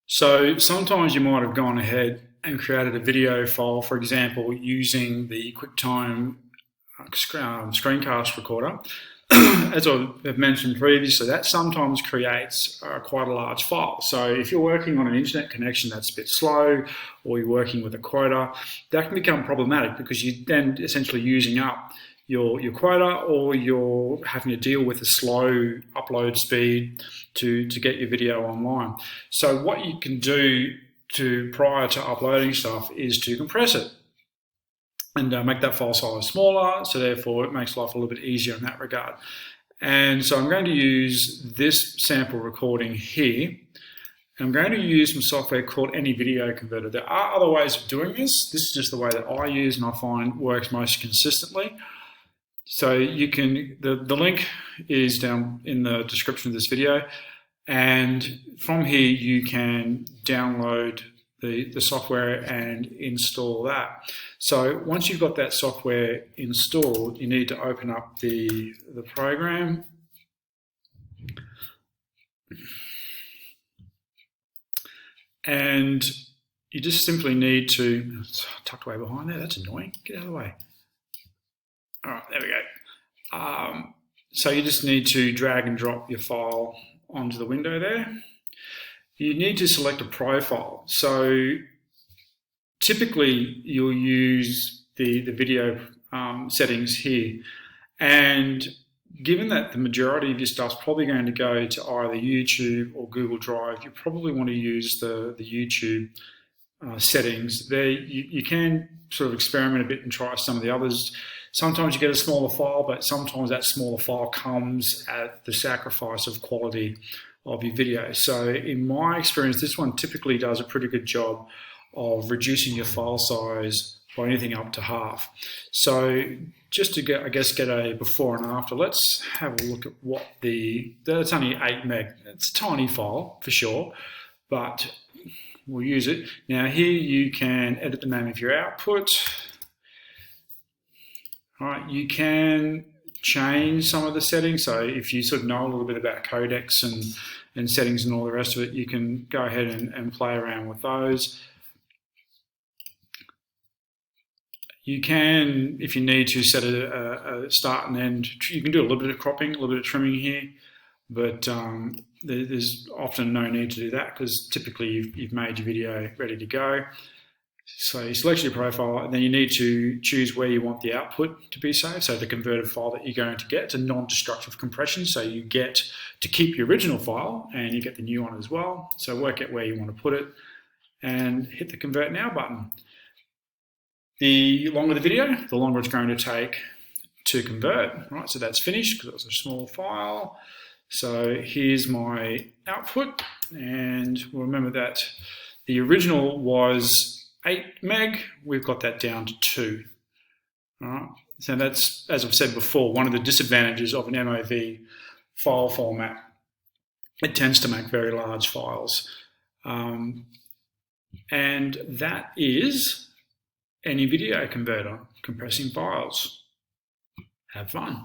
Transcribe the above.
So sometimes you might have gone ahead and created a video file, for example, using the Quicktime screencast recorder. As I've mentioned previously, that sometimes creates quite a large file. So if you're working on an internet connection that's a bit slow, or you're working with a quota, that can become problematic because you're then essentially using up your quota, or you're having to deal with a slow upload speed to get your video online. So what you can do prior to uploading stuff is to compress it and make that file size smaller, so therefore it makes life a little bit easier in that regard. And so I'm going to use this sample recording here. I'm going to use some software called Any Video Converter. There are other ways of doing this. This is just the way that I use and I find works most consistently. So you can, the link is down in the description of this video, and from here you can download the software and install that. So once you've got that software installed, you need to open up the program. And you just simply need to, it's tucked away behind there, that's annoying, get out of the way. All right, there we go. So you just need to drag and drop your file onto the window there. You need to select a profile. So typically you'll use the video settings here. And given that the majority of your stuff's probably going to go to either YouTube or Google Drive, you probably want to use the YouTube settings. There you can sort of experiment a bit and try some of the others. Sometimes you get a smaller file, but sometimes that smaller file comes at the sacrifice of quality of your video. So in my experience, this one typically does a pretty good job of reducing your file size by anything up to half. So just to get, I guess, get a before and after, let's have a look at what that's only 8 meg. It's a tiny file for sure, but we'll use it. Now here you can edit the name of your output. All right, you can change some of the settings. So if you sort of know a little bit about codecs and settings and all the rest of it, you can go ahead and play around with those. You can, if you need to, set a start and end. You can do a little bit of cropping, a little bit of trimming here, but there's often no need to do that because typically you've made your video ready to go. So you select your profile, and then you need to choose where you want the output to be saved. So the converted file that you're going to get, it's a non-destructive compression. So you get to keep your original file and you get the new one as well. So work out where you want to put it and hit the convert now button. The longer the video, the longer it's going to take to convert. Right, so that's finished because it was a small file. So here's my output, and we'll remember that the original was 8 meg, we've got that down to 2. All right. So that's, as I've said before, one of the disadvantages of an MOV file format. It tends to make very large files. And that is Any Video Converter, compressing files. Have fun.